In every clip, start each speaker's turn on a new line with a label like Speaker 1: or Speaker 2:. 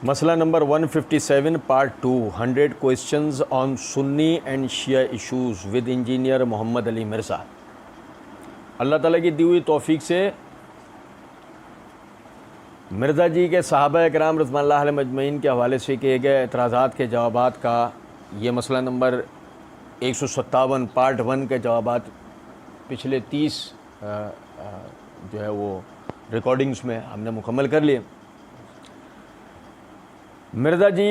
Speaker 1: मसला number 157 part 2 100 questions on Sunni and Shia issues with engineer Mohammad Ali Mirza. Allah ताला की दी हुई तौफीक से मिर्ज़ा जी के सहाबा किराम रज़वानुल्लाह अलैहिम अजमईन के हवाले से किए गए एतराज़ात के जवाबात का ये मसला नंबर 157 पार्ट 1 के जवाबात पिछले 30 जो है वो रिकॉर्डिंग्स में हमने मुकम्मल कर लिए। मिर्ज़ा जी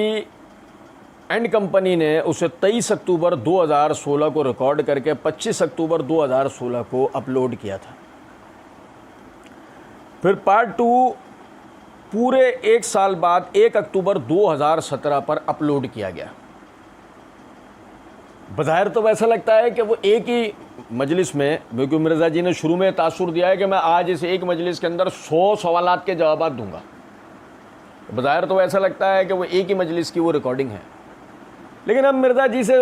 Speaker 1: एंड कंपनी ने उसे 23 अक्टूबर 2016 को रिकॉर्ड करके 25 अक्टूबर 2016 को अपलोड किया था। फिर पार्ट 2 पूरे एक साल बाद 1 अक्टूबर 2017 पर अपलोड किया गया। बज़ाहिर तो वैसा लगता है कि वो एक ही मजलिस में, क्योंकि मिर्ज़ा जी ने शुरू में तासुर दिया है कि मैं आज इस एक मजलिस के अंदर 100 सवालात के जवाब दूंगा। बज़ाहिर तो ऐसा लगता है कि वो एक ही मजलिस की वो रिकॉर्डिंग है, लेकिन अब मिर्ज़ा जी से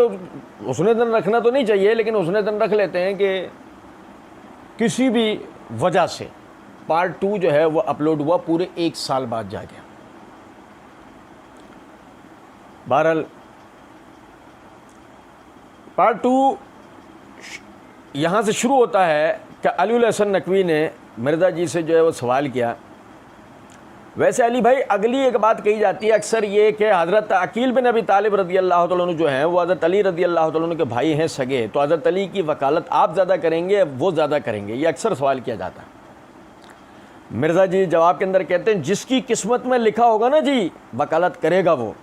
Speaker 1: उसने दिन रखना तो नहीं चाहिए, लेकिन उसने दिन रख लेते हैं कि किसी भी वजह से पार्ट 2 जो है वो अपलोड हुआ पूरे एक साल बाद जा गया। बहरहाल पार्ट 2 यहाँ से शुरू होता है कि अली हसन नकवी ने मिर्ज़ा जी से जो है वो सवाल किया। वैसे अली भाई अगली एक बात कही जाती है अक्सर ये कि हज़रत अकील बिन अबी तालिब रज़ी अल्लाह तआला अन्हु जो हैं वो हज़रत अली रज़ी अल्लाह तआला अन्हु के भाई हैं सगे, तो हज़रत अली की वकालत आप ज़्यादा करेंगे वो ज़्यादा करेंगे, ये अक्सर सवाल किया जाता है। मिर्ज़ा जी जवाब के अंदर कहते हैं जिसकी किस्मत में लिखा होगा ना जी वकालत करेगा वो।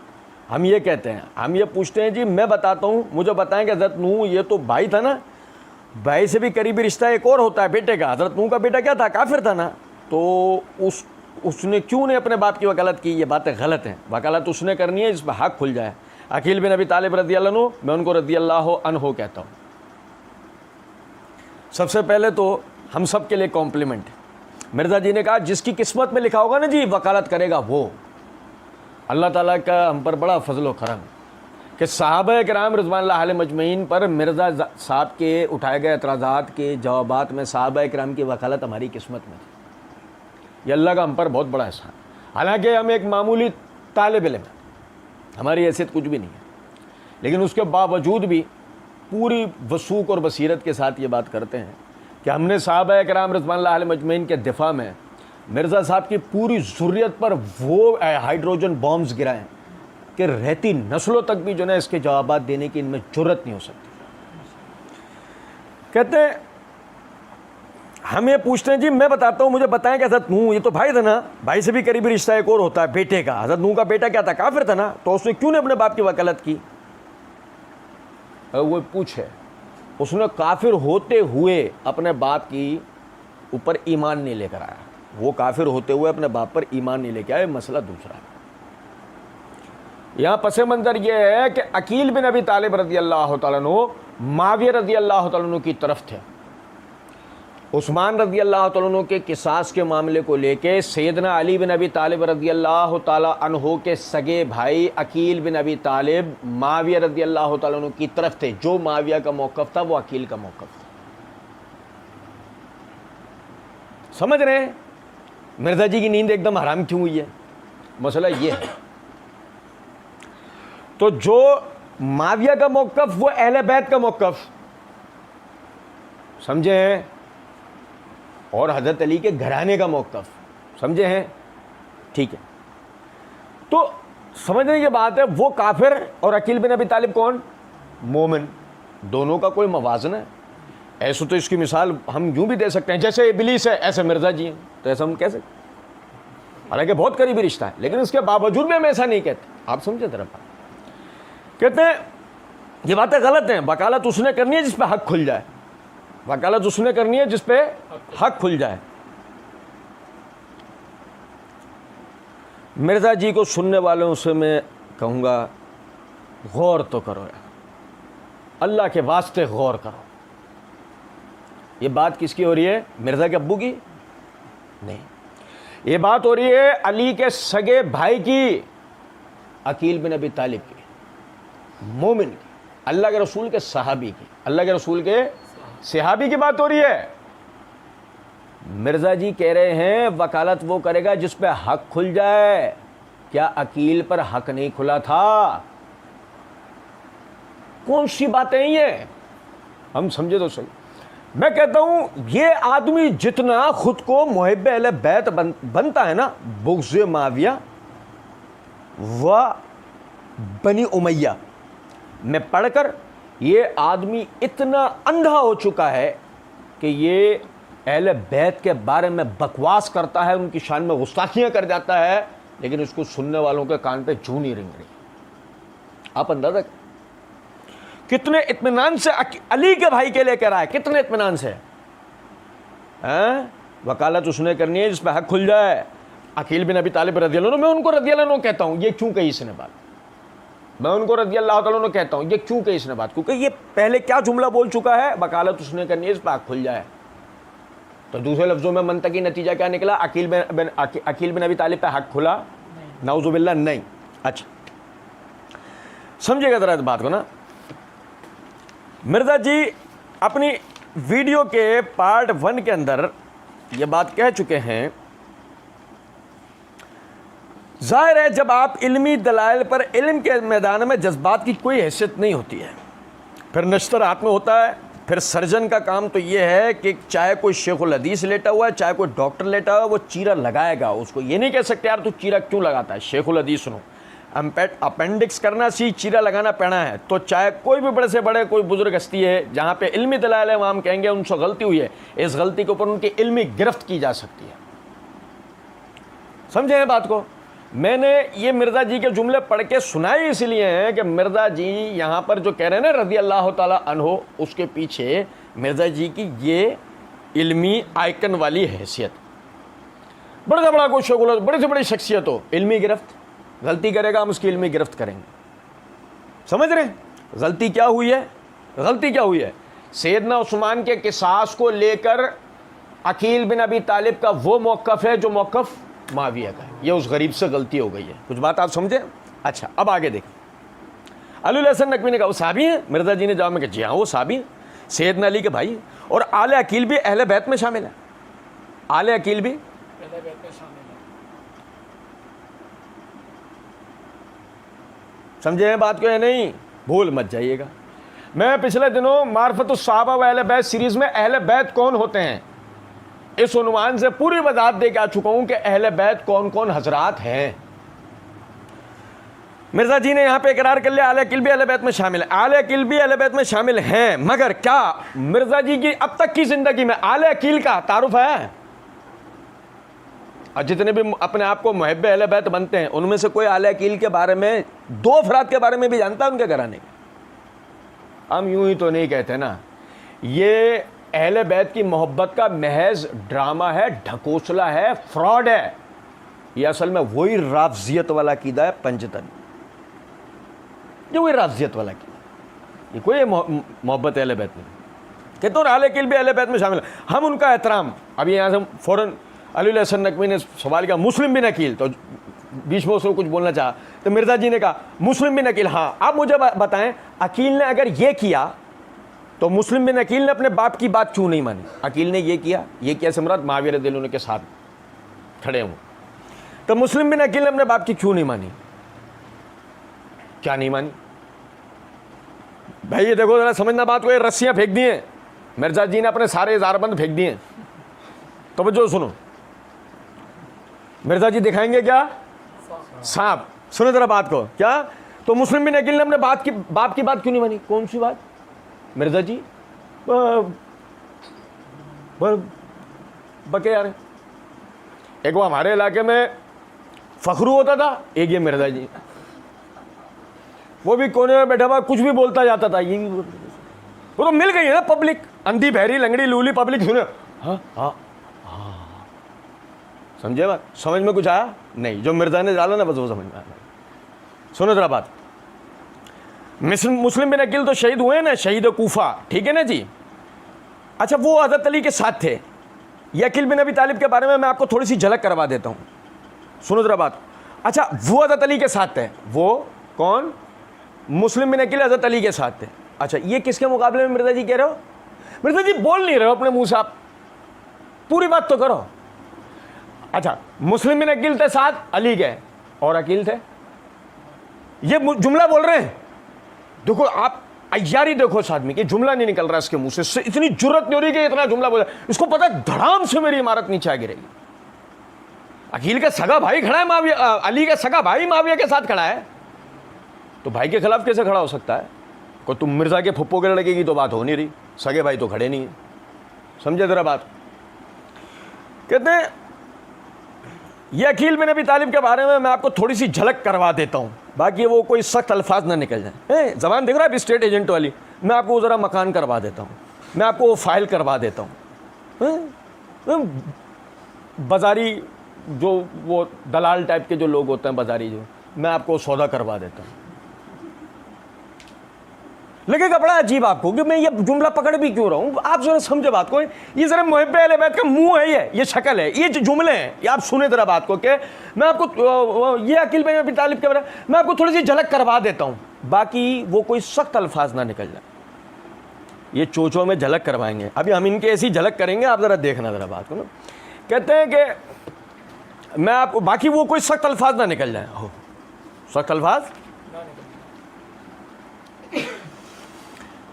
Speaker 1: हम ये कहते हैं, हम ये पूछते हैं जी मैं बताता हूँ, मुझे बताएं कि हज़रत नूह ये तो भाई था ना, भाई से भी करीबी रिश्ता एक और होता है बेटे का। हज़रत नूह का बेटा क्या था, काफिर था ना, तो उसने क्यों ने अपने बाप की वकालत की? ये बातें गलत हैं। वकालत उसने करनी है जिस पर हक खुल जाए। अकील बिन अबी तालिब रज़ी अल्लाह अन्हु, मैं उनको रज़ी अल्लाह अन्हु कहता हूँ। सबसे पहले तो हम सब के लिए कॉम्प्लीमेंट है। मिर्ज़ा जी ने कहा जिसकी किस्मत में लिखा होगा ना जी वकालत करेगा वो। अल्लाह ताला का हम पर बड़ा फजल व करम कि सहाबा किराम रज़वानुल्लाह अलैहिम अजमईन पर मिर्ज़ा साहब के उठाए गए एतराज़ात के जवाबात में सहाबा किराम की वकालत हमारी किस्मत में थी। ये अल्लाह का हम पर बहुत बड़ा एहसान। हालांकि हम एक मामूली तालिब इल्म हैं, हमारी हैसियत कुछ भी नहीं है, लेकिन उसके बावजूद भी पूरी वसूक और बसीरत के साथ ये बात करते हैं कि हमने सहाबा किराम रज़वानुल्लाह अलैहिम अजमईन के दिफा में मिर्ज़ा साहब की पूरी ज़ुर्रियत पर वो हाइड्रोजन बॉम्ब्स गिराएं कि रहती नस्लों तक भी जो है इसके जवाबात देने की इनमें जुर्रत नहीं हो सकती। कहते हैं हम ये पूछते हैं जी मैं बताता हूँ, मुझे बताएं कि हज़रत नूह ये तो भाई था ना, भाई से भी करीबी रिश्ता एक और होता है बेटे का। हज़रत नूह का बेटा क्या था, काफिर था ना, तो उसने क्यों नहीं अपने बाप की वकालत की? वो पूछे, उसने काफिर होते हुए अपने बाप की ऊपर ईमान नहीं लेकर आया। वो काफिर होते हुए अपने बाप पर ईमान नहीं लेकर आया, मसला दूसरा है। यहाँ पसे मंजर ये है कि अकील बिन अबी तालिब रज़ी अल्लाह तआला अन्हु मुआविया रज़ी अल्लाह तआला अन्हु की तरफ थे। उस्मान रज़ी अल्लाह तआला अन्हु के किसास के मामले को लेके सैयदना अली बिन अबी तालिब रज़ी अल्लाह तआला अन्हु के सगे भाई अकील बिन अबी तालिब मुआविया रज़ी अल्लाह तआला अन्हु की तरफ थे। जो मुआविया का मौक़िफ़ था वो अकील का मौक़िफ़ था। समझ रहे हैं मिर्ज़ा जी की नींद एकदम हराम क्यों हुई है? मसला ये है। तो जो मुआविया का मौक़िफ़ वो अहले बैत का मौक़िफ़, समझे हैं, और हज़रत अली के घराने का मौक़िफ़, समझे हैं, ठीक है। तो समझने की बात है वो काफिर और अकील बिन अबी तालिब कौन, मोमिन, दोनों का कोई मवाज़ना है। ऐसे तो इसकी मिसाल हम यूँ भी दे सकते हैं, जैसे इब्लीस है ऐसे मिर्ज़ा जी हैं, तो ऐसा हम कह सकते। हालांकि बहुत करीबी रिश्ता है, लेकिन उसके बावजूद भी हम ऐसा नहीं कहते। आप समझे तरफ बात? कहते हैं ये बातें गलत हैं। वकालत उसने करनी है जिस पे हक खुल जाए, वकालत उसने करनी है जिस पे हक खुल जाए। मिर्ज़ा जी को सुनने वालों से मैं कहूँगा गौर तो करो यार, अल्लाह के वास्ते गौर करो। ये बात किसकी हो रही है? मिर्ज़ा के अब्बू की नहीं, ये बात हो रही है अली के सगे भाई की, अकील बिन अबी तालिब की, मोमिन की, अल्लाह के रसूल के सहाबी की, अल्लाह के रसूल के सहाबी की बात हो रही है। मिर्ज़ा जी कह रहे हैं वकालत वो करेगा जिस पे हक खुल जाए। क्या अकील पर हक नहीं खुला था? कौन सी बातें हैं ये? हम समझे तो सही। मैं कहता हूं ये आदमी जितना खुद को मुहिब्ब अहले बैत बनता है ना, बुग़्ज़ माविया व बनी उमैया में पढ़कर ये आदमी इतना अंधा हो चुका है कि ये अहले बैत के बारे में बकवास करता है, उनकी शान में गुस्ताखियां कर जाता है, लेकिन उसको सुनने वालों के कान पे जूं नहीं रिंग रही। आप अंदाजा कितने इत्मीनान से अली के भाई के लिए कह रहा है, कितने इत्मीनान से वकालत उसने करनी है जिस पर हक खुल जाए। अकील बिन अबी तालिब रज़ियल्लाहु अन्हु, मैं उनको रज़ियल्लाहु अन्हु कहता हूं, ये क्यों कही इसने बात? मैं उनको रज़ियल्लाहु ताला अन्हु कहता हूं, ये क्यों कही इसने बात? क्योंकि ये पहले क्या जुमला बोल चुका है, वकालत उसने करनी है जिस पर हक खुल जाए। तो दूसरे लफ्जों में मंतकी नतीजा क्या निकला? अकील बिन अबी तालिब पे हक खुला? नाउज़ुबिल्लाह नहीं। अच्छा समझिएगा जरा इस बात को ना। मिर्ज़ा जी अपनी वीडियो के पार्ट 1 के अंदर ये बात कह चुके हैं, जाहिर है जब आप इल्मी दलाइल पर इल्म के मैदान में जज्बात की कोई हैसियत नहीं होती है, फिर नश्तर हाथ में होता है, फिर सर्जन का काम तो ये है कि चाहे कोई शेखुल हदीस लेटा हुआ है, चाहे कोई डॉक्टर लेटा हुआ है, वो चीरा लगाएगा। उसको ये नहीं कह सकते यार तू चीरा क्यों लगाता है, शेखुल हदीस सुनो, अपेंडिक्स करना सी चीरा लगाना पैना है। तो चाहे कोई भी बड़े से बड़े कोई बुजुर्ग हस्ती है, जहाँ पे इल्मी दलाइल है, वहाँ हम कहेंगे उनसे गलती हुई है, इस गलती के ऊपर उनकी इल्मी गिरफ्त की जा सकती है। समझे बात को? मैंने ये मिर्ज़ा जी के जुमले पढ़ के सुनाए इसलिए हैं कि मिर्ज़ा जी यहाँ पर जो कह रहे हैं ना रज़ियल्लाहु ताला अन्हु, उसके पीछे मिर्ज़ा जी की ये इल्मी आइकन वाली हैसियत। बड़ा से बड़ा कोई शगुल, बड़ी से बड़ी शख्सियत हो, इल्मी गिरफ्त, गलती करेगा हम उसकी इल्मी गिरफ्त करेंगे। समझ रहे हैं गलती क्या हुई है? गलती क्या हुई है? सैयदना उस्मान के किसास को लेकर अकील बिन अबी तालिब का वो मौक़िफ़ है जो मौक़िफ़ माविया का है। ये उस गरीब से गलती हो गई है। कुछ बात आप समझे? अच्छा अब आगे देखें। अली हसन नकवी ने कहा वो साहबी हैं? मिर्ज़ा जी ने जवाब में कहा जी हाँ वो साहबी हैं, सैयदना अली के भाई, और आले अकील भी अहले बैत में शामिल है। आले अकील भी अहले बैत में शामिल है। समझे हैं बात को या नहीं? भूल मत जाइएगा। मैं पिछले दिनों मार्फतुस सहाबा व अहले बैत सीरीज़ में अहले बैत कौन होते हैं इस उन्वान से पूरी वजाहत दे के आ चुका हूं कि अहले बैत कौन कौन हजरात हैं। मिर्ज़ा जी ने यहां पे इकरार कर लिया आले अकील भी अहले बैत में शामिल है। आले अकील भी अहले बैत में शामिल हैं, मगर क्या मिर्ज़ा जी की अब तक की जिंदगी में आले अकील का तारुफ है? और जितने भी अपने आप को मुहिब्ब अहले बैत बनते हैं उनमें से कोई आले अकील के बारे में, 2 अफराद के बारे में भी जानता है उनके घराने के? हम यूं ही तो नहीं कहते ना। ये अहले बैत की मोहब्बत का महज ड्रामा है, ढकोसला है, फ्रॉड है। ये असल में वही राफ़ज़ियत वाला कीदा है, पंजतन, ये वही राफ़ज़ियत वाला कीदा। ये कोई मोहब्बत अहले बैत नहीं। कहते हो आले अकील भी अहले बैत में शामिल है, हम उनका एहतराम। अभी यहाँ से फ़ौरन अली हसन नकवी ने सवाल किया मुस्लिम बिन अकील, तो बीच में उसको कुछ बोलना चाहा तो मिर्ज़ा जी ने कहा मुस्लिम बिन अकील। हाँ आप मुझे बताएं, अकील ने अगर ये किया तो मुस्लिम बिन अकील ने अपने बाप की बात क्यों नहीं मानी? अकील ने ये किया सम्राट माविया रज़ियल्लाहु अन्हु के साथ खड़े हूँ, तो मुस्लिम बिन अकील ने अपने बाप की क्यों नहीं मानी? क्या नहीं मानी भाई? ये देखो जरा समझना बात को। ये रस्सियाँ फेंक दी हैं मिर्ज़ा जी ने, अपने सारे इज़ारबंद फेंक दिए। तो जो सुनो, मिर्ज़ा जी दिखाएंगे क्या? सांप। सुनो जरा बात को। क्या? तो मुस्लिम बिन अकील ने अपने बाप की बात क्यों नहीं मानी? कौन सी बात मिर्ज़ा जी? बके यार, एक वो हमारे इलाके में फखरू होता था, एक ये मिर्ज़ा जी, वो भी कोने में बैठा हुआ कुछ भी बोलता जाता था। ये भी वो तो मिल गई है ना पब्लिक, अंधी बहरी लंगड़ी लूली पब्लिक सुने। हाँ हाँ हाँ, समझे बात? समझ में कुछ आया नहीं? जो मिर्ज़ा ने डाला ना बस वो समझ में आया। सुनो जरा बात। मुस्लिम बिन अकील तो शहीद हुए ना, शहीद कूफा, ठीक है ना जी। अच्छा वो हज़रत अली के साथ थे। ये अकील बिन अबी तालिब के बारे में मैं आपको थोड़ी सी झलक करवा देता हूँ, सुनो जरा बात। अच्छा वो हज़रत अली के साथ थे, वो कौन? मुस्लिम बिन अकील हज़रत अली के साथ थे। अच्छा ये किसके मुकाबले में मिर्ज़ा जी कह रहे हो? मिर्ज़ा जी बोल नहीं रहे हो अपने मुँह से, आप पूरी बात तो करो। अच्छा मुस्लिम बिन अकील के साथ अली के, और अकील थे। ये जुमला बोल रहे हैं। देखो आप अय्यारी देखो इस आदमी की, जुमला नहीं निकल रहा इसके मुंह से, इतनी जुर्रत नहीं हो रही कि इतना जुमला बोला। इसको पता है धड़ाम से मेरी इमारत नीचे आ गिरेगी। अकील का सगा भाई खड़ा है माविया, अली का सगा भाई माविया के साथ खड़ा है, तो भाई के खिलाफ कैसे खड़ा हो सकता है? को तुम मिर्जा के फुप्पो के लड़के की तो बात हो नहीं रही, सगे भाई तो खड़े नहीं है। समझे जरा बात? कहते हैं ये अकील बिन अबी तालिब के बारे में मैं आपको थोड़ी सी झलक करवा देता हूँ, बाकी वो कोई सख्त अल्फाज ना निकल जाए। जबान देख रहा है स्टेट एजेंट वाली, मैं आपको ज़रा मकान करवा देता हूँ, मैं आपको वो फाइल करवा देता हूँ। बाजारी जो वो दलाल टाइप के जो लोग होते हैं बाजारी, जो मैं आपको सौदा करवा देता हूँ। लगेगा बड़ा अजीब आपको कि मैं ये जुमला पकड़ भी क्यों रहा हूँ। आप जरा समझे बात को, ये जरा मुहिब्बे अहले बैत का मुंह है, ये शक्ल है, ये जुमले हैं, ये आप सुने जरा बात को कि मैं आपको ये अकील बिन अबी तालिब के बारे में मैं आपको थोड़ी सी झलक करवा देता हूँ, बाकी वो कोई सख्त अल्फाज ना निकल जाए। ये चोचों में झलक करवाएंगे, अभी हम इनके ऐसी झलक करेंगे, आप जरा देखना जरा बात को ना। कहते हैं कि मैं आपको, बाकी वो कोई सख्त अल्फाज ना निकल जाए। हो सख्त अल्फाज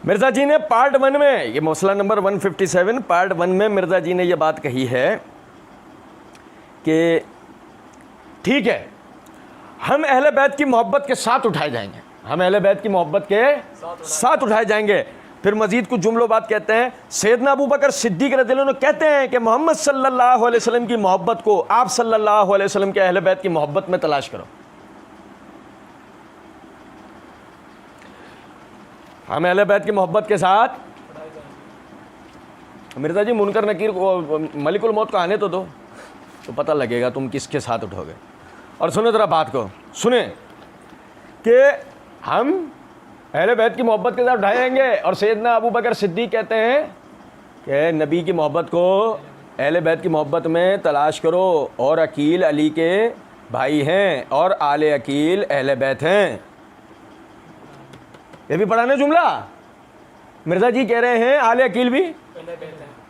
Speaker 1: मिर्ज़ा जी ने पार्ट 1 में, ये मसला नंबर 157 पार्ट 1 में मिर्ज़ा जी ने ये बात कही है कि ठीक है हम अहले बैत की मोहब्बत के साथ उठाए जाएंगे, हम अहले बैत की मोहब्बत के साथ उठाए जाएंगे। फिर मजीद कुछ जुमलों बात कहते हैं, सैयदना अबू बकर सिद्दीक रज़ियल्लाहु अन्हु कहते हैं कि मोहम्मद सल्लल्लाहु अलैहि वसल्लम की मोहब्बत को आप सल्लल्लाहु अलैहि वसल्लम के अहले बैत की मोहब्बत में तलाश करो। हम अहले बैत की मोहब्बत के साथ, मिर्ज़ा जी मुनकर नकीर को मलिकुल मौत को आने तो पता लगेगा तुम किसके साथ उठोगे। और सुने ज़रा बात को, सुने कि हम अहले बैत की मोहब्बत के साथ उठाएंगे, और सैयदना अबू बकर सिद्दीक कहते हैं कि नबी की मोहब्बत को अहले बैत की मोहब्बत में तलाश करो, और अकील अली के भाई हैं और आले अकील अहले बैत हैं। ये भी पढ़ा ना जुमला, मिर्ज़ा जी कह रहे हैं आले अकील भी,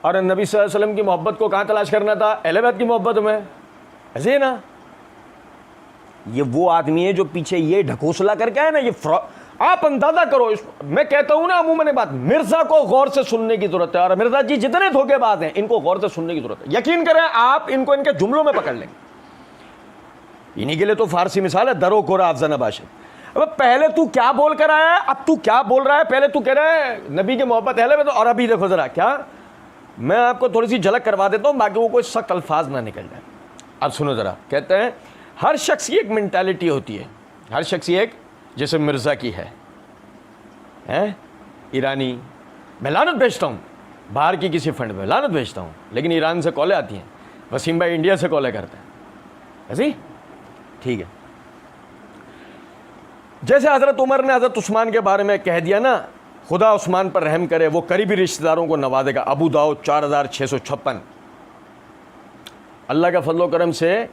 Speaker 1: और नबी सल्लल्लाहु अलैहि वसल्लम की मोहब्बत को कहाँ तलाश करना था? अहले बैत की मोहब्बत में। ऐसे ही ना, ये वो आदमी है जो पीछे ये ढकोसला करके है ना, ये आप अंदाजा करो। मैं कहता हूं ना अमूमन बात, मिर्ज़ा को गौर से सुनने की जरूरत है, और मिर्ज़ा जी जितने धोखेबाज हैं इनको गौर से सुनने की जरूरत है। यकीन करें आप इनको इनके जुमलों में पकड़ लेंगे। इन्हीं के लिए तो फारसी मिसाल है, दरो कोरा अफजन बाशिर। अब पहले तू क्या बोल कर आया है, अब तू क्या बोल रहा है? पहले तू कह रहा है नबी की मोहब्बत है, और अभी देखो जरा क्या, मैं आपको थोड़ी सी झलक करवा देता हूँ, बाकी वो कोई सख्त अल्फाज ना निकल जाए। अब सुनो जरा, कहते हैं हर शख्स की एक मेंटालिटी होती है, हर शख्स की एक, जैसे मिर्ज़ा की है ईरानी, मैं लानत भेजता हूँ बाहर की किसी फंड में, लानत भेजता हूँ, लेकिन ईरान से कॉलें आती हैं, वसीम भाई इंडिया से कॉलें करते हैं, ऐसी ठीक है। जैसे हज़रत उमर ने हज़रत उस्मान के बारे में कह दिया ना, खुदा उस्मान पर रहम करे, वो करीबी रिश्तेदारों को नवाजेगा। अबू दाऊद 4656। अल्लाह का फजल व करम से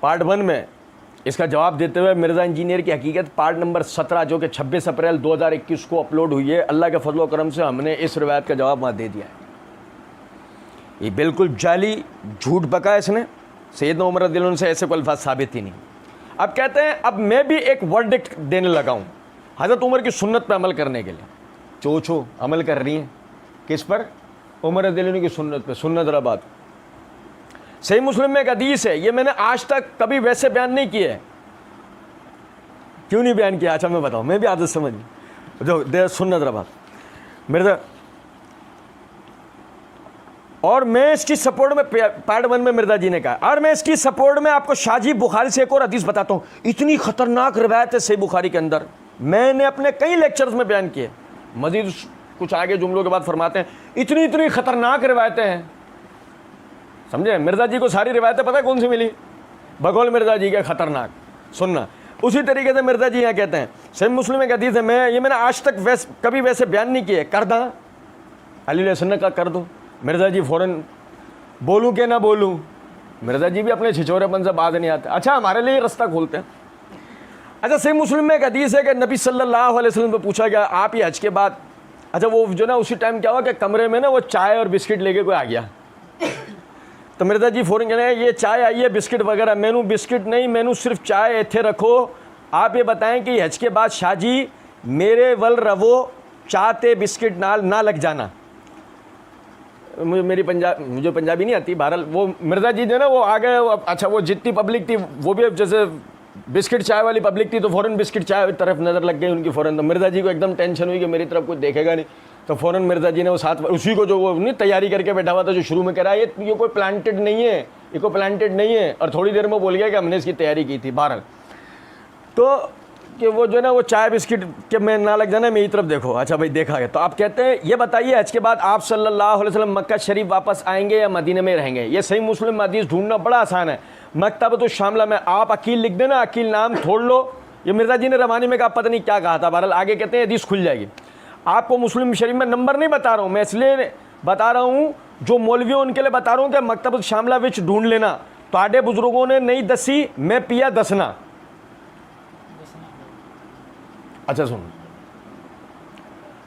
Speaker 1: पार्ट 1 में इसका जवाब देते हुए मिर्ज़ा इंजीनियर की हकीकत पार्ट नंबर 17 जो कि 26 अप्रैल 2021 को अपलोड हुई है, अल्लाह के फजल व करम से हमने इस रिवायत का जवाब वहाँ दे दिया है। ये बिल्कुल जाली झूठ बका इसने, सैयदना उमर रज़ियल्लाहु अन्हु से ऐसे कोई अल्फाज साबित ही नहीं। अब कहते हैं अब मैं भी एक वर्डिक्ट देने लगा हूँ हज़रत उमर की सुन्नत पर अमल करने के लिए। चो अमल कर रही हैं किस पर? उमर रज़ियल्लाहु अन्हु की सुन्नत पर। सुन्ना जरा बात, सही मुस्लिम में एक हदीस है, ये मैंने आज तक कभी वैसे बयान नहीं किया है। क्यों नहीं बयान किया? अच्छा मैं बताऊँ, मैं भी आदत समझ जो दे सुन्ना जरा बात मेरे, और मैं इसकी सपोर्ट में पार्ट 1 में मिर्ज़ा जी ने कहा, और मैं इसकी सपोर्ट में आपको शाजी बुखारी से एक और हदीस बताता हूँ। इतनी खतरनाक रिवायत है सही बुखारी के अंदर, मैंने अपने कई लेक्चर्स में बयान किए। मजीद कुछ आगे जुमलों के बाद फरमाते हैं इतनी खतरनाक रिवायतें हैं, समझे? मिर्ज़ा जी को सारी रिवायतें पता है कौन सी मिली? बगौल मिर्ज़ा जी के खतरनाक। सुनना, उसी तरीके से मिर्ज़ा जी यहाँ कहते हैं, सही मुस्लिम एक हदीस है, मैंने आज तक कभी वैसे बयान नहीं किए, कर दा अली सन्ना का कर दो। मिर्ज़ा जी फ़ौरन बोलूँ कि ना बोलूँ, मिर्ज़ा जी भी अपने छिछोरेपन से बात नहीं आते। अच्छा हमारे लिए रास्ता खोलते हैं। अच्छा सही मुस्लिम में एक हदीस है कि नबी सल्लल्लाहु अलैहि वसल्लम को पूछा गया आप ही हज के बाद, अच्छा वो जो ना उसी टाइम क्या हुआ कि कमरे में ना वो चाय और बिस्किट लेके कोई आ गया, तो मिर्जा जी फ़ौरन कह रहे हैं ये चाय आई है बिस्किट वगैरह, मैनू बिस्किट नहीं, मैनू सिर्फ चाय इत्थे रखो। आप ये बताएं कि हज के बाद शाह जी मेरे वल रवो चाहते बिस्किट नाल ना लग जाना। मुझे पंजाबी नहीं आती, बहरहाल वो मिर्जा जी ने ना वो आ गए, अच्छा वो जितनी पब्लिक थी वो भी जैसे बिस्किट चाय वाली पब्लिक थी तो फ़ौरन बिस्किट चाय तरफ नज़र लग गई उनकी फ़ौरन। तो मिर्जा जी को एकदम टेंशन हुई कि मेरी तरफ कुछ देखेगा नहीं, तो फ़ौरन मिर्जा जी ने वो साथ उसी को जो वो नहीं तैयारी करके बैठा हुआ था जो शुरू में कह रहा है ये कोई प्लांटेड नहीं है, ये कोई प्लांटेड नहीं है, और थोड़ी देर में बोल गया कि हमने इसकी तैयारी की थी। बहरहाल तो कि वो जो है ना वो चाय बिस्किट के में ना लग जाना, मेरी तरफ देखो। अच्छा भाई देखा है, तो आप कहते हैं ये बताइए हज के बाद आप सल्लल्लाहु अलैहि वसल्लम मक्का शरीफ वापस आएंगे या मदीने में रहेंगे? ये सही मुस्लिम हदीस ढूंढना बड़ा आसान है। मकतबतुश शामिला में आप अकील लिख देना, अकील नाम छोड़ लो। ये मिर्जा जी ने रवानी में कहा, पता नहीं क्या कहा था, बहरहाल आगे कहते हैं हदीस खुल जाएगी। आपको मुस्लिम शरीफ में नंबर नहीं बता रहा हूँ मैं, इसलिए बता रहा हूँ जो मौलवी उनके लिए बता रहा हूँ कि मकतबतुश शामिला विच ढूंढ लेना। तो बुजुर्गों ने नहीं दसी, मैं पिया दसना। अच्छा सुन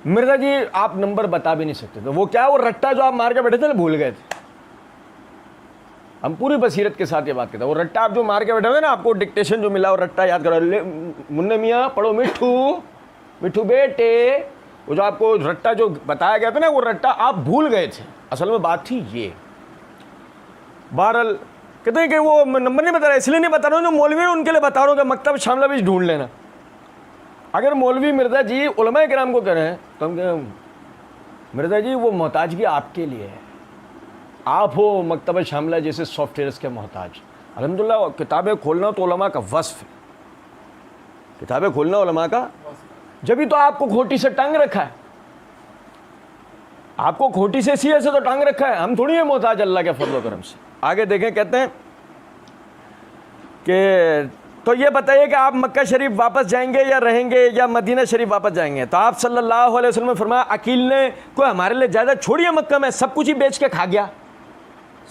Speaker 1: मिर्जा जी, आप नंबर बता भी नहीं सकते, तो वो क्या वो रट्टा जो आप मार के बैठे थे ना भूल गए थे। हम पूरी बसीरत के साथ ये बात कहते हैं, वो रट्टा आप जो मार के बैठे थे ना, आपको डिक्टेशन जो मिला वो रट्टा याद करो। मुन्ने मियाँ पढ़ो मिठू, मिठू बेटे, वो जो आपको रट्टा जो बताया गया था ना वो रट्टा आप भूल गए थे। असल में बात थी ये। बहरहाल कहते हैं कि वो नंबर नहीं बता रहा, इसलिए नहीं बता रहा हूँ जो मौलवी है उनके लिए बता रहा हूँ कि मकतब शामिला भी ढूंढ लेना। अगर मौलवी मिर्जा जी उलमा किराम को कह रहे हैं तो हम कहें मिर्जा जी वो मोहताजगी आपके लिए है, आप हो मकतब शामिला जैसे सॉफ्टवेयर्स के मोहताज। अल्हम्दुलिल्लाह किताबें खोलना तो उलमा का वस्फ है, किताबें खोलना उलमा का, जब भी तो आपको खोटी से टांग रखा है, आपको खोटी से सीए से तो टांग रखा है। हम थोड़ी है मोहताज अल्लाह के फजल करम से। आगे देखें, कहते हैं कि तो ये बताइए कि आप मक्का शरीफ वापस जाएंगे या रहेंगे या मदीना शरीफ वापस जाएंगे? तो आप सल्लल्लाहु अलैहि वसल्लम ने फरमाया अकील ने कोई हमारे लिए ज़्यादा छोड़िए, मक्का में सब कुछ ही बेच के खा गया,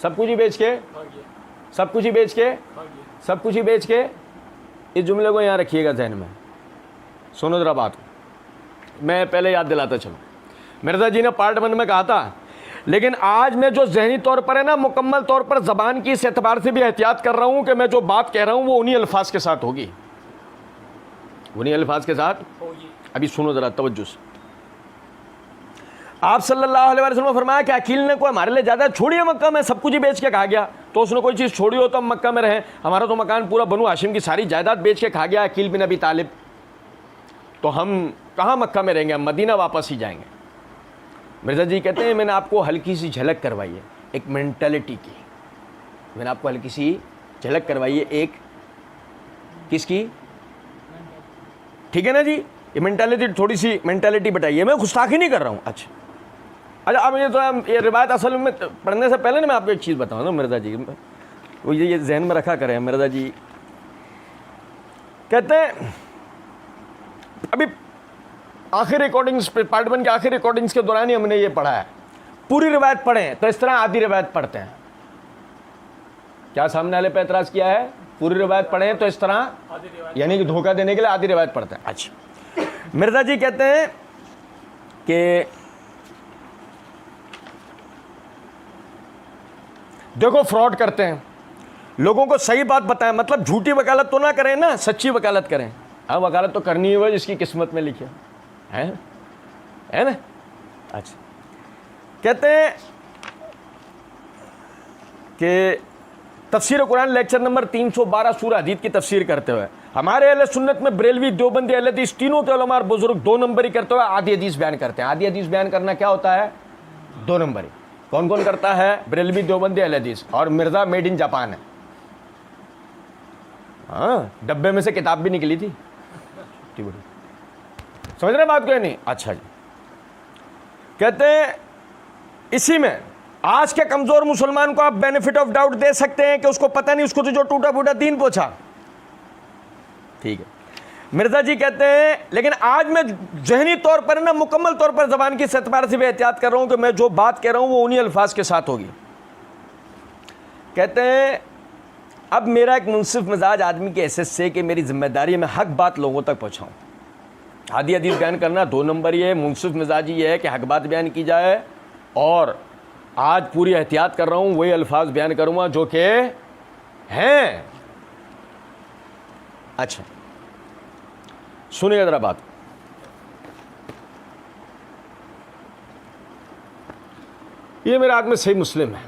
Speaker 1: सब कुछ ही बेच के, सब कुछ ही बेच के, सब कुछ ही बेच के। इस जुमले को यहाँ रखिएगा ज़हन में, सुनो ज़रा बात, मैं पहले याद दिलाता चलूँ। मिर्ज़ा जी ने पार्ट 1 में कहा था, लेकिन आज मैं जो जहनी तौर पर है ना मुकम्मल तौर पर ज़बान की इस एतबार से भी एहतियात कर रहा हूँ कि मैं जो बात कह रहा हूँ वो उन्हीं अल्फाज के साथ होगी, उन्हीं अल्फाज के साथ होगी। अभी सुनो ज़रा तवज्जो से। आप सल्लल्लाहु अलैहि वसल्लम ने फरमाया कि अकील ने कोई हमारे लिए ज़्यादा छोड़िए मक्का में, सब कुछ ही बेच के खा गया। तो उसने कोई चीज़ छोड़ी हो तो हम मक्का में रहें, हमारा तो मकान पूरा बनु हाशिम की सारी जायदाद बेच के खा गया अकील बिन अबी तालिब, तो हम कहाँ मक्का में रहेंगे, हम मदीना वापस ही जाएंगे। मिर्ज़ा जी कहते हैं मैंने आपको हल्की सी झलक करवाई है एक मेंटालिटी की, मैंने आपको हल्की सी झलक करवाई है एक किसकी, ठीक है ना जी, ये मेंटालिटी, थोड़ी सी मेंटालिटी बताइए, मैं गुस्ताखी नहीं कर रहा हूँ। अच्छा अब ये रिवायत असल में पढ़ने से पहले ना मैं आपको एक चीज़ बताऊँ ना, मिर्ज़ा जी वो ये जहन में रखा करें। मिर्ज़ा जी कहते हैं अभी आखिर रिकॉर्डिंग्स पार्ट 1 के आखिर रिकॉर्डिंग्स के दौरान ही हमने ये पढ़ा है, पूरी रिवायत पढ़ें तो इस तरह आधी रिवायत पढ़ते हैं। क्या सामने वाले पे एतराज़ किया है? पूरी रिवायत पढ़ें तो इस तरह, यानी कि धोखा देने के लिए आधी रिवायत पढ़ते हैं। अच्छा मिर्ज़ा जी कहते हैं कि देखो फ्रॉड करते हैं, लोगों को सही बात बताएं, मतलब झूठी वकालत तो ना करें ना, सच्ची वकालत करें। हाँ वकालत तो करनी है जिसकी किस्मत में लिखे है ना। अच्छा कहते हैं कि तफसीर कुरान लेक्चर नंबर 312 सूरह हदीद की तफसीर करते हुए हमारे अहले सुन्नत में बरेलवी देवबंदी अहले हदीस तीनों के उलमा और बुजुर्ग 2 नंबरी करते हुए आधी हदीस बयान करते हैं। आधी हदीस बयान करना क्या होता है? 2 नंबरी। कौन कौन करता है? बरेलवी देवबंदी अहले हदीस, और मिर्ज़ा मेड इन जापान है। हाँ डब्बे में से किताब भी निकली थी, समझ रहे बात को नहीं? अच्छा जी कहते हैं इसी में आज के कमजोर मुसलमान को आप बेनिफिट ऑफ डाउट दे सकते हैं कि उसको पता नहीं, उसको तो जो टूटा फूटा दीन पहुंचा, ठीक है। मिर्ज़ा जी कहते हैं लेकिन आज मैं जहनी तौर पर ना मुकम्मल तौर पर ज़बान की एतबार से भी एहतियात कर रहा हूं कि मैं जो बात कह रहा हूं वो उन्हीं अल्फाज के साथ होगी। कहते हैं अब मेरा एक मुनसिफ मिजाज आदमी की हैसियत से कि मेरी जिम्मेदारी है मैं हक बात लोगों तक पहुँचाऊँ। आधी हदीस बयान करना 2 नंबर ये है, मुनसिफ मिजाज ये है कि हक बात बयान की जाए और आज पूरी एहतियात कर रहा हूं, वही अल्फाज बयान करूंगा जो कि हैं। अच्छा सुनिएगा जरा बात। ये मेरे हाथ में सही मुस्लिम है,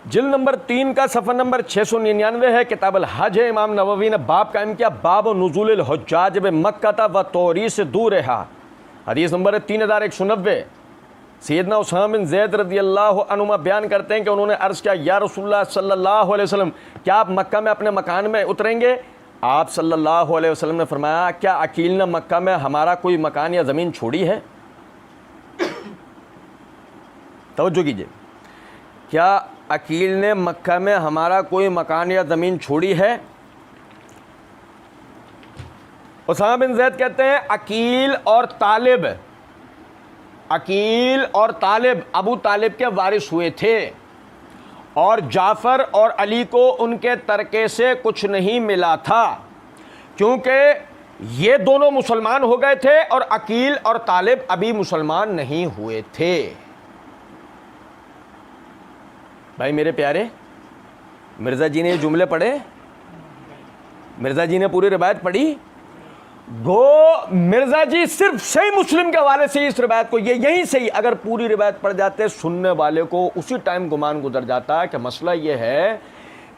Speaker 1: जिल्द नंबर 3 का सफ़र नंबर 699 है, किताब अल हज है। इमाम नववी ने बाब कायम किया, बाब नुज़ूल हुज्जाज मक्का व तौरी से दूर रहा। हदीस नंबर 3190। सैयदना उसामा बिन ज़ैद रज़ियल्लाहु अन्हुमा बयान करते हैं कि उन्होंने अर्ज़ किया, या रसूलुल्लाह सल्लल्लाहु अलैहि वसल्लम, क्या आप मक्का में अपने मकान में उतरेंगे? आप सल्लल्लाहु अलैहि वसल्लम ने फरमाया, क्या अकील ने मक्का में हमारा कोई मकान या ज़मीन छोड़ी है? तवज्जो कीजिए, क्या अकील ने मक्का में हमारा कोई मकान या ज़मीन छोड़ी है? उसामा बिन ज़ैद कहते हैं, अकील और तालिब अबू तालिब के वारिस हुए थे और जाफ़र और अली को उनके तरके से कुछ नहीं मिला था, क्योंकि ये दोनों मुसलमान हो गए थे और अकील और तालिब अभी मुसलमान नहीं हुए थे। भाई मेरे प्यारे, मिर्ज़ा जी ने ये जुमले पढ़े? मिर्ज़ा जी ने पूरी रिवायत पढ़ी? गो मिर्ज़ा जी सिर्फ सही मुस्लिम के हवाले से इस रिवायत को, ये यहीं से ही अगर पूरी रिवायत पढ़ जाते, सुनने वाले को उसी टाइम गुमान गुजर जाता कि मसला ये है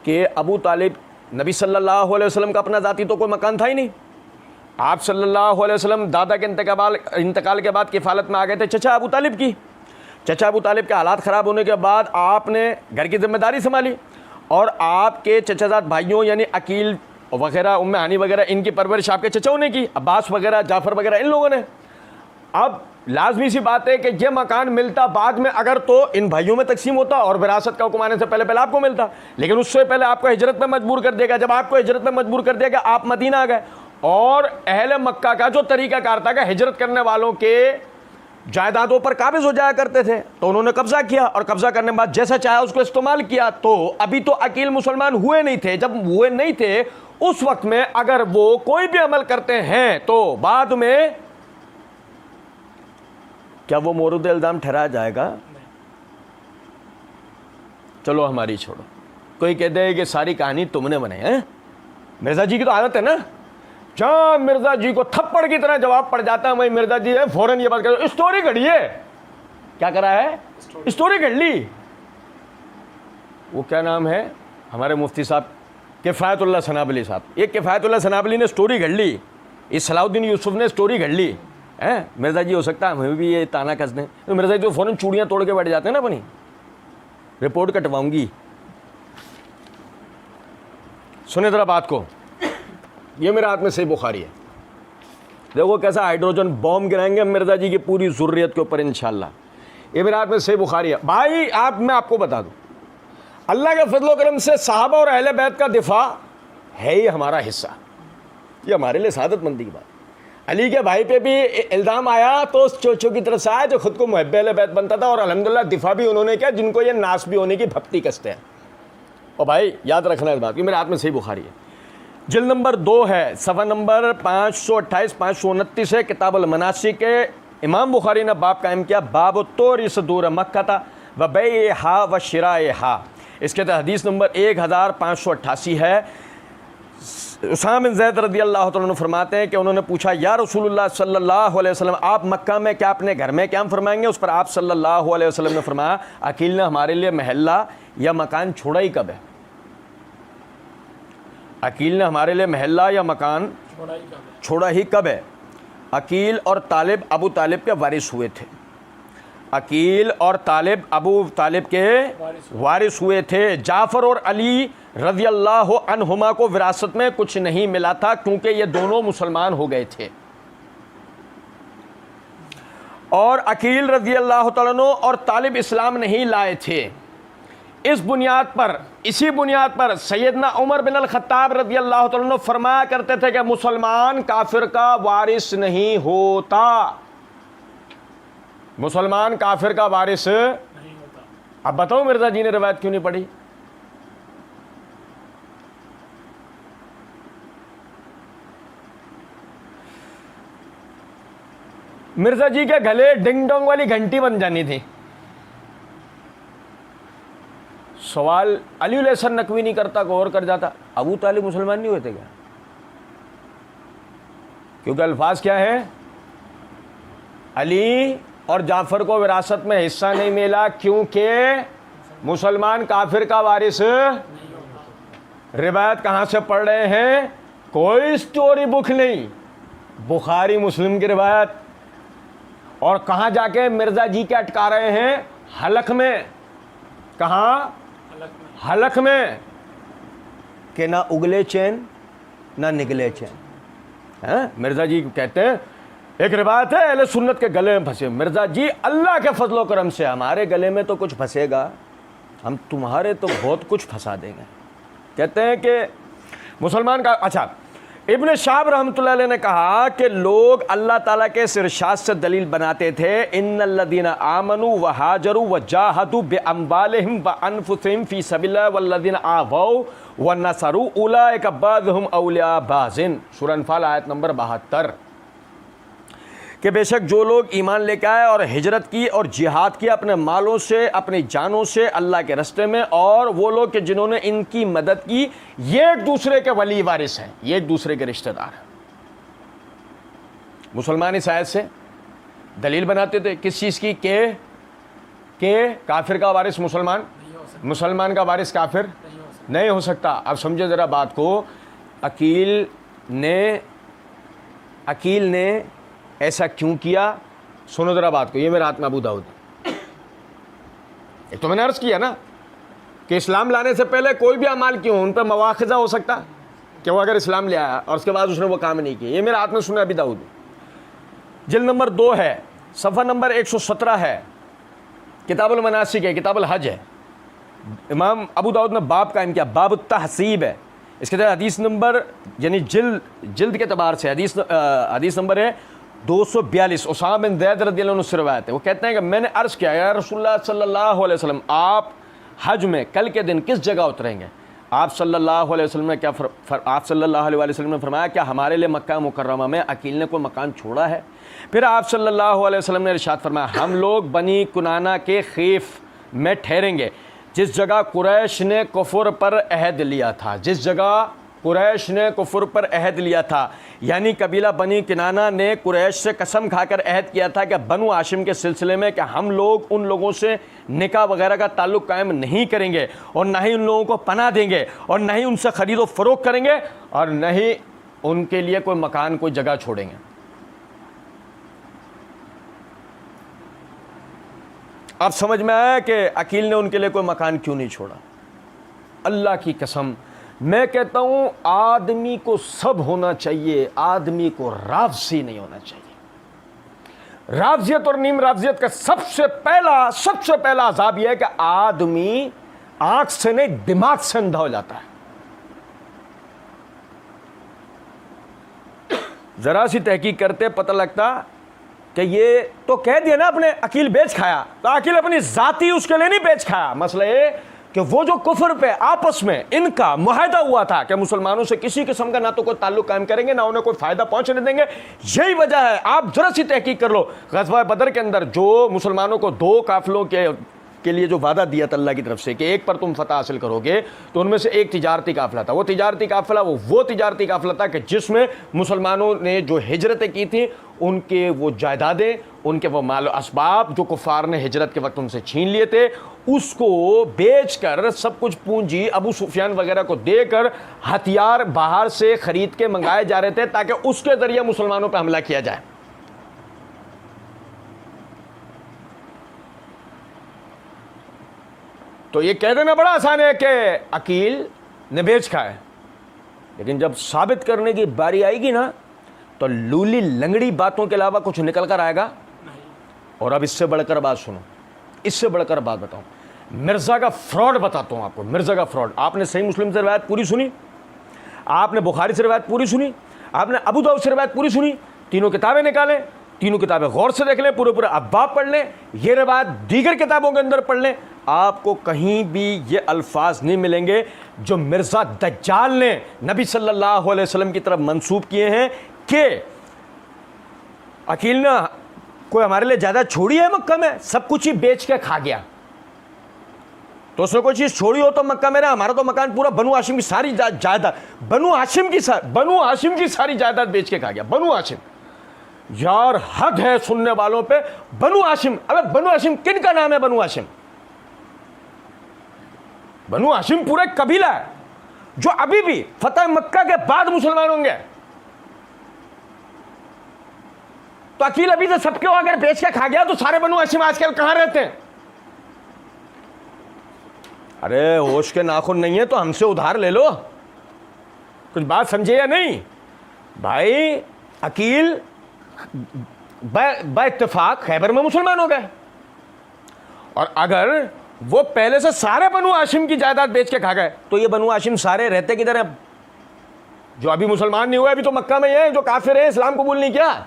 Speaker 1: कि अबू तालिब, नबी सल्लल्लाहु अलैहि वसल्लम का अपना ज़ाती तो कोई मकान था ही नहीं। आप सल्लल्लाहु अलैहि वसल्लम दादा के इंतकाल के बाद किफ़ालत में आ गए थे चचा अबू तालिब की। चचा अबू तालिब के हालात ख़राब होने के बाद आपने घर की जिम्मेदारी संभाली और आपके चचाजाद भाइयों यानी अकील वगैरह, उम्मे हानी वगैरह, इनकी परवरिश आपके चचाओं ने की, अब्बास वगैरह, जाफ़र वगैरह, इन लोगों ने। अब लाजमी सी बात है कि ये मकान मिलता बाद में अगर तो इन भाइयों में तकसीम होता और विरासत का हुक्म आने से पहले आपको मिलता, लेकिन उससे पहले आपको हिजरत में मजबूर कर देगा। जब आपको हिजरत में मजबूर कर देगा, आप मदीना आ गए और अहले मक्का का जो तरीक़ाकार था कि हिजरत करने वालों के जायदादों पर काबिज हो जाया करते थे, तो उन्होंने कब्जा किया और कब्जा करने के बाद जैसा चाहा उसको इस्तेमाल किया। तो अभी तो अकील मुसलमान हुए नहीं थे, जब हुए नहीं थे उस वक्त में अगर वो कोई भी अमल करते हैं तो बाद में क्या वो मोरूद इल्ज़ाम ठहराया जाएगा? चलो हमारी छोड़ो, कोई कह दे कि सारी कहानी तुमने बनाई है। मिर्ज़ा जी की तो आदत है ना, जहां मिर्ज़ा जी को थप्पड़ की तरह जवाब पड़ जाता है, वही मिर्ज़ा जी है फौरन ये बात कर, स्टोरी घड़ी है। क्या करा है? स्टोरी घड़ ली। वो क्या नाम है हमारे मुफ्ती साहब, किफ़ायतुल्लाह सनाबली साहब, एक किफ़ायतुल्लाह सनाबली ने स्टोरी घड़ ली, इस सलाउद्दीन यूसुफ ने स्टोरी घड़ ली है। मिर्ज़ा जी हो सकता है हमें भी ये ताना कस दें, तो मिर्ज़ा जी तो फ़ौरन चूड़ियाँ तोड़ के बैठ जाते हैं ना, अपनी रिपोर्ट कटवाऊंगी। सुने ज़रा बात को, ये मेरे हाथ में सही बुखारी है, देखो कैसा हाइड्रोजन बॉम्ब गिराएंगे मिर्ज़ा जी की पूरी ज़ुर्रियत के ऊपर इंशाअल्लाह। ये मेरे हाथ में सही बुखारी है। भाई मैं आपको बता दूँ, अल्लाह के फजल करम से सहाबा और अहले बैत का दिफा है ही हमारा हिस्सा, ये हमारे लिए सादतमंदी की बात। अली के भाई पे भी इल्ज़ाम आया तो उस चोचों की तरफ से आया जो खुद को मुहब्बे अहले बैत बनता था, और अल्हम्दुलिल्लाह दिफा भी उन्होंने किया जिनको ये नास भी होने की भक्ति कसते हैं। और भाई याद रखना इस बात की, मेरे हाथ में सही बुखारी है, जिल्द नंबर 2 है, सफ़ा नंबर 528 529 है, किताब अल मनासिक के। इमाम बुखारी ने बाब कायम किया, बाब तौरी से दूर मक्का था व बैहा व शिराहा। इसके तहत हदीस नंबर 1588 है। उसामा बिन ज़ैद रज़ियल्लाहु तआला अन्हु फरमाते हैं कि उन्होंने पूछा, या रसूलुल्लाह सल्लल्लाहु अलैहि वसल्लम, आप मक्का में क्या अपने घर में क्या फरमाएंगे? उस पर आप सल्लल्लाहु अलैहि वसल्लम ने फरमाया, अकील ने हमारे लिए महल्ला या मकान छोड़ा ही कब है? अकील ने हमारे लिए महल्ला या मकान छोड़ा ही कब है? अकील और तालिब अबू तालिब के वारिस हुए थे, अकील और तालिब अबू तालिब के वारिस हुए थे। जाफ़र और अली रज़ियल्लाहु अन्हुमा को विरासत में कुछ नहीं मिला था, क्योंकि ये दोनों मुसलमान हो गए थे। और अकील रज़ियल्लाहु तआला अन्हु और तालिब इस्लाम नहीं लाए थे। इस बुनियाद पर, इसी बुनियाद पर सैयदना उमर बिन अल खत्ताब रज़ियल्लाहु तआला अन्हु फरमाया करते थे कि मुसलमान काफिर का वारिस नहीं होता, मुसलमान काफिर का वारिस नहीं होता। अब बताओ मिर्ज़ा जी ने रिवायत क्यों नहीं पढ़ी? मिर्ज़ा जी के गले डिंग डोंग वाली घंटी बन जानी थी। सवाल अली हसन नकवी नहीं करता, गौर कर जाता, अबू तालिब मुसलमान नहीं होते क्या? क्योंकि अल्फाज क्या है, अली और जाफर को विरासत में हिस्सा नहीं मिला क्योंकि मुसलमान काफिर का वारिस। रिवायत कहाँ से पढ़ रहे हैं? कोई स्टोरी बुक नहीं, बुखारी मुस्लिम की रिवायत। और कहाँ जाके मिर्जा जी के अटका रहे हैं? हलक में। कहाँ? हलक में। कि ना उगले चैन ना निकले चैन है। मिर्जा जी कहते हैं, एक रिवायत है अहले सुन्नत के गले में फंसे। मिर्जा जी अल्लाह के फजलो करम से हमारे गले में तो कुछ फंसेगा, हम तुम्हारे तो बहुत कुछ फंसा देंगे। कहते हैं कि मुसलमान का, अच्छा, इब्न शाहब रहमतुल्लाह अलैह ने कहा कि लोग अल्लाह ताला के इरशाद से दलील बनाते थे, इन्नल्लज़ीना आमनू व हाजरू व जाहदू बिअम्वालिहिम व अनफुसिहिम फी सबिलिल्लाह वल्लज़ीना आवौ व नसरू उलाइका बाज़ुहुम औलिया बाज़िन। सूरह अनफाल आयत नंबर 72 कि बेशक जो लोग ईमान लेकर आए और हिजरत की और जिहाद किया अपने मालों से, अपनी जानों से अल्लाह के रास्ते में, और वो लोग कि जिन्होंने इनकी मदद की, ये एक दूसरे के वली वारिस हैं, ये एक दूसरे के रिश्तेदार हैं। मुसलमान इस आयत से दलील बनाते थे किस चीज़ की? के काफिर का वारिस मुसलमान, मुसलमान का वारिस काफिर नहीं हो सकता। अब समझे ज़रा बात को। अकील ने ऐसा क्यों किया? सुनो जरा बात को, ये मेरे हाथ में अबू दाऊद। एक तो मैंने अर्ज किया ना कि इस्लाम लाने से पहले कोई भी अमाल क्यों, उन पर मवाखिजा हो सकता कि वो अगर इस्लाम ले आया और उसके बाद उसने वो काम नहीं किया। ये मेरे हाथ में सुना अबू दाऊद, जिल्द नंबर 2 है, सफ़ा नंबर 117 है, किताबुल मनासिक है, किताबुल हज है। इमाम अबू दाऊद ने बाब कायम किया, बाब तहसीब है। इसके तहत हदीस नंबर, यानी जिल्द के तबार से हदीस नंबर है 242। उसामा बिन ज़ैद रज़ियल्लाहु अन्हु से रवायत है। वो कहते हैं कि मैंने अर्ज़ किया, या रसूलुल्लाह सल्लल्लाहु अलैहि वसल्लम, आप हज में कल के दिन किस जगह उतरेंगे? आप सल्लल्लाहु अलैहि वसल्लम ने आप सल्लल्लाहु अलैहि वसल्लम ने फरमाया, क्या हमारे लिए मक्का मुकर्रमा में अकील ने कोई मकान छोड़ा है? फिर आप सल्लल्लाहु अलैहि वसल्लम ने इरशाद फरमाया, हम लोग बनी कुनाना के खीफ में ठहरेंगे, जिस जगह कुरैश ने कुफर पर अहद लिया था, जिस जगह कुरैश ने कुफर पर अहद लिया था, यानी कबीला बनी किनाना ने कुरैश से कसम खाकर अहद किया था कि बनु हाशिम के सिलसिले में कि हम लोग उन लोगों से निकाह वगैरह का ताल्लुक़ कायम नहीं करेंगे, और ना ही उन लोगों को पनाह देंगे, और ना ही उनसे ख़रीद व फ़रोख्त करेंगे, और न ही उनके लिए कोई मकान, कोई जगह छोड़ेंगे। अब समझ में आया कि अकील ने उनके लिए कोई मकान क्यों नहीं छोड़ा। अल्लाह की कसम, मैं कहता हूं आदमी को सब होना चाहिए, आदमी को रावजी नहीं होना चाहिए। रावजियत और नीम रावजियत का सबसे पहला अजाब यह है कि आदमी आंख से नहीं दिमाग से अंधा हो जाता है। जरा सी तहकीक करते पता लगता कि ये तो कह दिया ना अपने अकील बेच खाया, तो अकील अपनी जाती उसके लिए नहीं बेच खाया। मसला ये कि वो जो कुफर पे आपस में इनका मुआहदा हुआ था कि मुसलमानों से किसी किस्म का ना तो कोई ताल्लुक कायम करेंगे, ना उन्हें कोई फायदा पहुंचने देंगे, यही वजह है। आप जरा सी तहकीक कर लो, ग़ज़वा बदर के अंदर जो मुसलमानों को 2 काफिलों के लिए जो वादा दिया था अल्लाह की तरफ से कि एक पर तुम फतह हासिल करोगे, तो उनमें से एक तिजारती काफिला था। वो तिजारती काफिला वो तिजारती काफिला था कि जिसमें मुसलमानों ने जो हिजरतें की थी, उनके वो जायदादें, उनके वो माल असबाब जो कुफार ने हिजरत के वक्त उनसे छीन लिए थे, उसको बेचकर सब कुछ पूंजी अबू सुफियान वगैरह को देकर हथियार बाहर से खरीद के मंगाए जा रहे थे ताकि उसके जरिए मुसलमानों पर हमला किया जाए। तो ये कह देना बड़ा आसान है कि अकील ने बेच खाए, लेकिन जब साबित करने की बारी आएगी ना, तो लूली लंगड़ी बातों के अलावा कुछ निकल कर आएगा नहीं। और अब इससे बढ़कर बात सुनो, इससे बढ़कर बात बताऊं, मिर्ज़ा का फ्रॉड बताता हूं आपको। मिर्ज़ा का फ्रॉड, आपने सही मुस्लिम से रिवायत पूरी सुनी, आपने बुखारी से रिवायत पूरी सुनी, आपने अबू दाऊद से रिवायत पूरी सुनी, तीनों किताबें निकालें, तीनों किताबें गौर से देख लें, पूरे अब्बाब पढ़ लें, ये रिवायत दीगर किताबों के अंदर पढ़ लें, आपको कहीं भी ये अल्फाज नहीं मिलेंगे जो मिर्ज़ा दज्जाल ने नबी सल्लल्लाहु अलैहि वसल्लम की तरफ मंसूब किए हैं कि अकील ने कोई हमारे लिए ज़्यादा छोड़ी है मक्का में, सब कुछ ही बेच के खा गया। तो उसने कोई चीज छोड़ी हो तो मक्का में रहा। हमारा तो मकान पूरा बनु हाशिम की सारी जायदाद, बनु हाशिम की सारी जायदाद बेच के खा गया। बनु हाशिम, यार हद है सुनने वालों पे। बनु हाशिम, अबे बनु हाशिम किन का नाम है? बनु हाशिम, बनु हाशिम पूरा एक कबीला है जो अभी भी फतह मक्का के बाद मुसलमान होंगे। तो अकील अभी तो सबके अगर बेच के खा गया तो सारे बनु हाशिम आजकल कहां रहते हैं? अरे होश के नाखून नहीं है तो हमसे उधार ले लो। कुछ बात समझे या नहीं भाई? अकील इत्तेफाक खैबर में मुसलमान हो गए, और अगर वो पहले से सारे बनु हाशिम की जायदाद बेच के खा गए तो ये बनु हाशिम सारे रहते किधर हैं? जो अभी मुसलमान नहीं हुए, अभी तो मक्का में ही है, जो काफिर है, इस्लाम कबूल नहीं किया।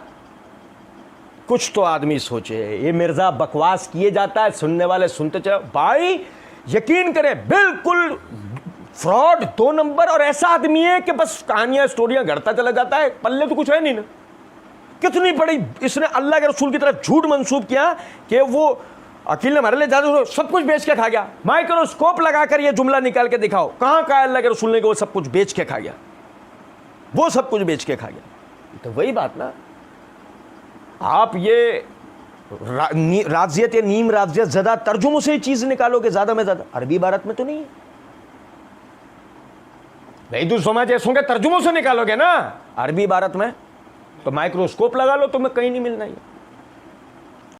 Speaker 1: कुछ तो आदमी सोचे। ये मिर्जा बकवास किए जाता है, सुनने वाले सुनते चले। भाई यकीन करें, बिल्कुल फ्रॉड, 2 नंबर, और ऐसा आदमी है कि बस कहानियां स्टोरियां गढ़ता चला जाता है, पल्ले तो कुछ है नहीं ना। कितनी बड़ी इसने अल्लाह के रसूल की तरफ झूठ मंसूब किया कि वो अकील ने हमारे लिए ज्यादा सब कुछ बेच के खा गया। माइक्रोस्कोप लगाकर ये जुमला निकाल के दिखाओ, कहां कहा अल्लाह के रसूल ने कि वो सब कुछ बेच के खा गया? वो सब कुछ बेच के खा गया। तो वही बात ना, आप ये राजियत या नीम राजियत ज़्यादा तर्जुमों से ही चीज निकालोगे, ज्यादा में ज्यादा अरबी इबारत में तो नहीं है भाई। तू समझ ऐसों के तर्जुमों से निकालोगे ना अरबी इबारत में, तो माइक्रोस्कोप लगा लो, तुम्हें कहीं नहीं मिलना है।